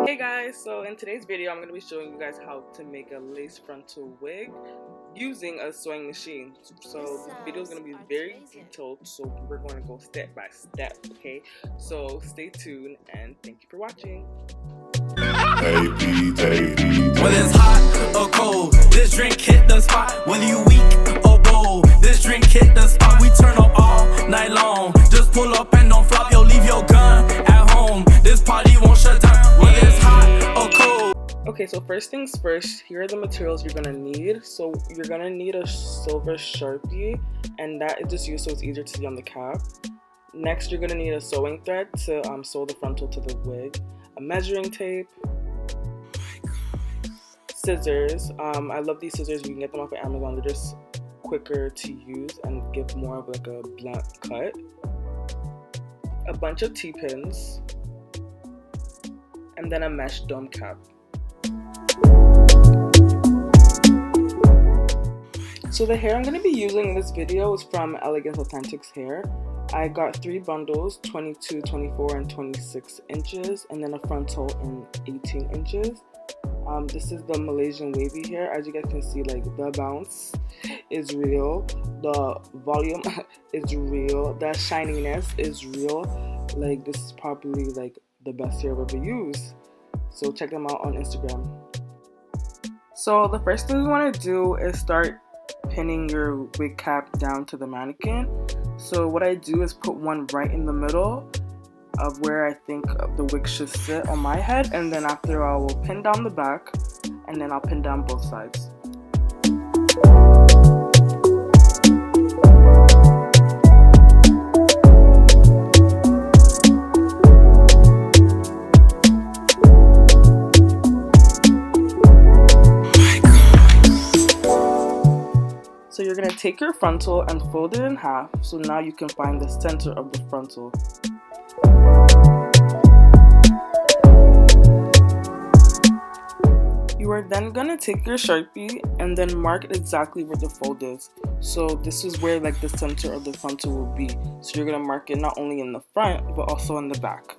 Hey guys, so in today's video I'm going to be showing you guys how to make a lace frontal wig using a sewing machine. So this video is going to be very detailed, so we're going to go step by step, okay? So stay tuned and thank you for watching. Whether it's hot or cold, this drink hit the spot. Whether you weak or bold, this drink hit the spot. We turn up all night long. Just pull up and don't flop. Yo, leave your gun at home. This party won't shut down. Whether it's hot or cold. Okay, so first things first, here are the materials you're gonna need. So you're gonna need a silver Sharpie, and that is just used so it's easier to see on the cap. Next, you're gonna need a sewing thread to sew the frontal to the wig, a measuring tape, scissors. I love these scissors. You can get them off of Amazon. They're just quicker to use and give more of like a blunt cut. A bunch of T-pins, and then a mesh dome cap. So the hair I'm going to be using in this video is from Elegance Authentics hair. I got 3 bundles, 22, 24, and 26 inches, and then a frontal in 18 inches. This is the Malaysian wavy hair. As you guys can see, like the bounce is real, the volume is real, the shininess is real. Like this is probably like the best hair I've ever used. So check them out on Instagram. So the first thing you want to do is start pinning your wig cap down to the mannequin. So what I do is put one right in the middle of where I think the wig should sit on my head, and then after I will pin down the back, and then I'll pin down both sides. So you're going to take your frontal and fold it in half, so now you can find the center of the frontal. You are then going to take your Sharpie and then mark exactly where the fold is. So this is where like the center of the frontal will be. So you're going to mark it not only in the front, but also in the back.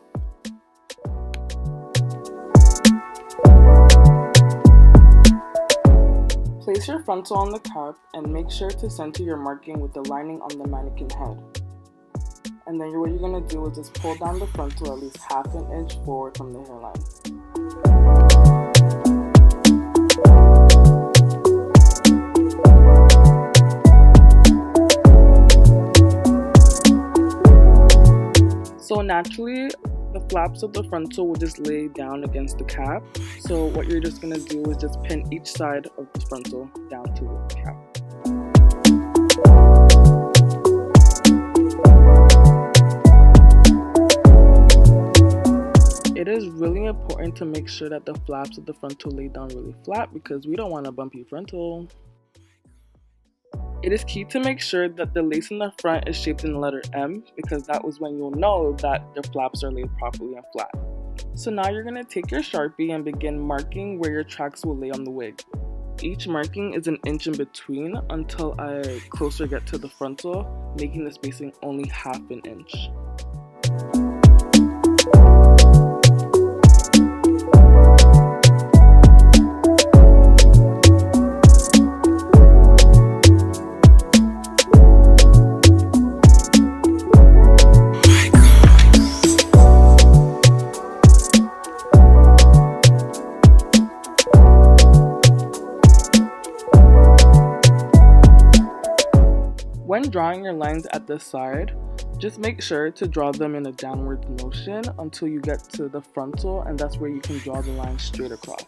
Place your frontal on the cap and make sure to center your marking with the lining on the mannequin head. And then what you're going to do is just pull down the frontal at least half an inch forward from the hairline. So naturally, the flaps of the frontal will just lay down against the cap. So what you're just going to do is just pin each side of the frontal down to the cap. It is really important to make sure that the flaps of the frontal lay down really flat because we don't want a bumpy frontal. It is key to make sure that the lace in the front is shaped in the letter M, because that was when you'll know that the flaps are laid properly and flat. So now you're going to take your Sharpie and begin marking where your tracks will lay on the wig. Each marking is an inch in between until I closer get to the frontal, making the spacing only half an inch. When drawing your lines at the side, just make sure to draw them in a downward motion until you get to the frontal, and that's where you can draw the line straight across.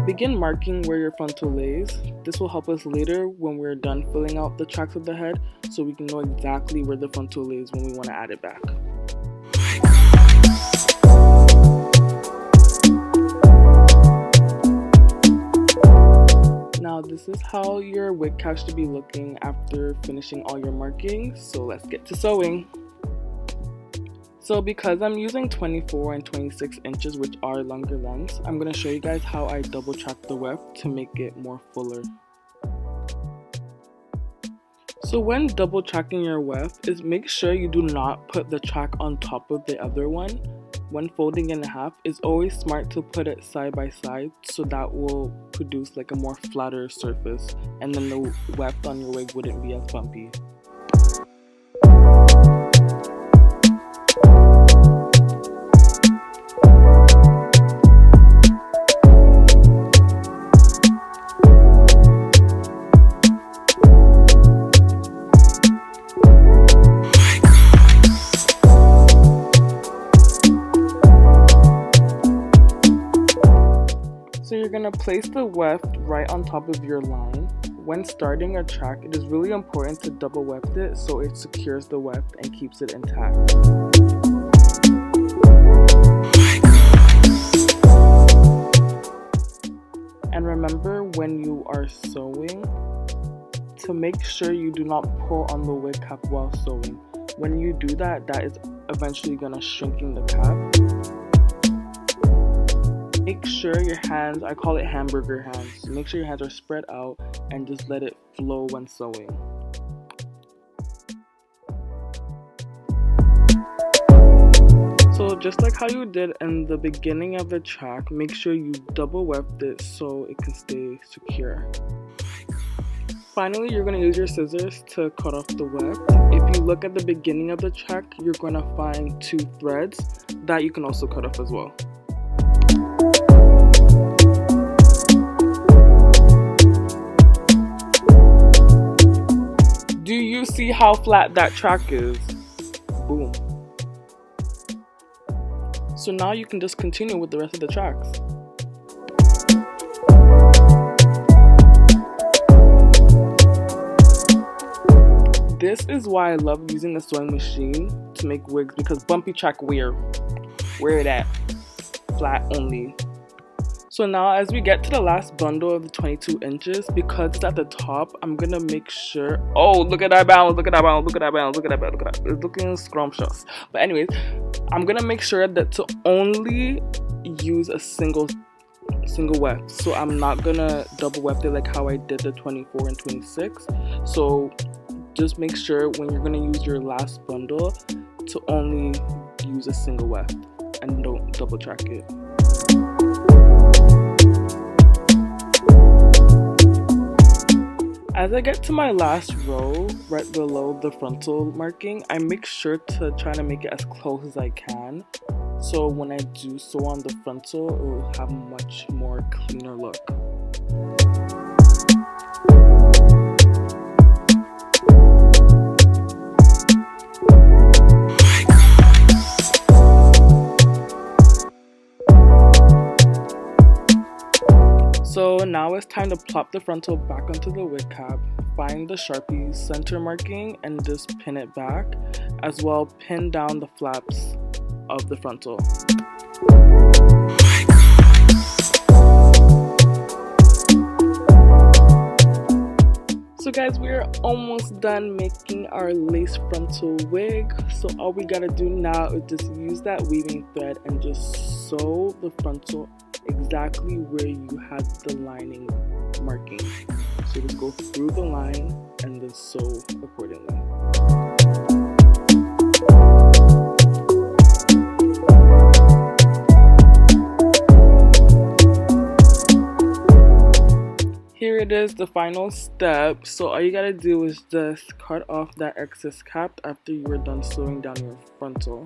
Begin marking where your frontal lays. This will help us later when we're done filling out the tracks of the head, so we can know exactly where the frontal lays when we want to add it back. Now this is how your wig cap should be looking after finishing all your markings, so let's get to sewing. So because I'm using 24 and 26 inches, which are longer lengths, I'm going to show you guys how I double track the weft to make it more fuller. So So when double tracking your weft, make sure you do not put the track on top of the other one. When folding in half, it's always smart to put it side by side so that will produce like a more flatter surface, and then the weft on your wig wouldn't be as bumpy. So you're going to place the weft right on top of your line. When starting a track, it is really important to double weft it so it secures the weft and keeps it intact. And remember, when you are sewing, to make sure you do not pull on the wig cap while sewing. When you do that, that is eventually going to shrinking the cap. Make sure your hands, I call it hamburger hands, make sure your hands are spread out and just let it flow when sewing. So just like how you did in the beginning of the track, make sure you double weft it so it can stay secure. Finally, you're going to use your scissors to cut off the weft. If you look at the beginning of the track, you're going to find 2 threads that you can also cut off as well. Do you see how flat that track is? Boom. So now you can just continue with the rest of the tracks. This is why I love using the sewing machine to make wigs, because bumpy track where it at? Flat only. So now as we get to the last bundle of the 22 inches, because it's at the top, I'm gonna make sure, oh, look at that balance, look at that balance, look at that balance, look at that balance, look at that, it's looking scrumptious. But anyways, I'm gonna make sure that to only use a single weft. So I'm not gonna double weft it like how I did the 24 and 26. So just make sure when you're gonna use your last bundle to only use a single weft and don't double track it. As I get to my last row, right below the frontal marking, I make sure to try to make it as close as I can. So when I do sew on the frontal, it will have a much more cleaner look. So now it's time to plop the frontal back onto the wig cap, find the Sharpie center marking and just pin it back, as well pin down the flaps of the frontal. So guys, we are almost done making our lace frontal wig. So all we gotta do now is just use that weaving thread and just sew the frontal exactly where you had the lining marking. So just go through the line and then sew accordingly. Here it is, the final step. So all you gotta do is just cut off that excess cap after you were done sewing down your frontal.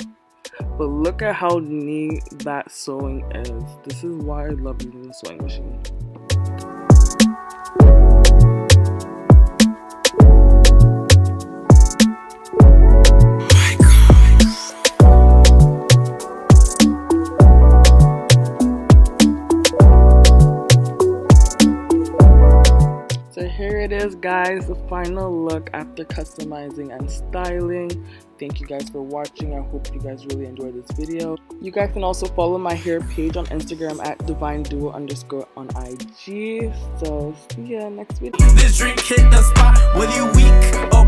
But look at how neat that sewing is. This is why I love using the sewing machine. So here it is, guys, the final look after customizing and styling. Thank you guys for watching. I hope you guys really enjoyed this video. You guys can also follow my hair page on Instagram at divineduo_ on IG. So see ya next video. This drink hit the spot, whether you weak or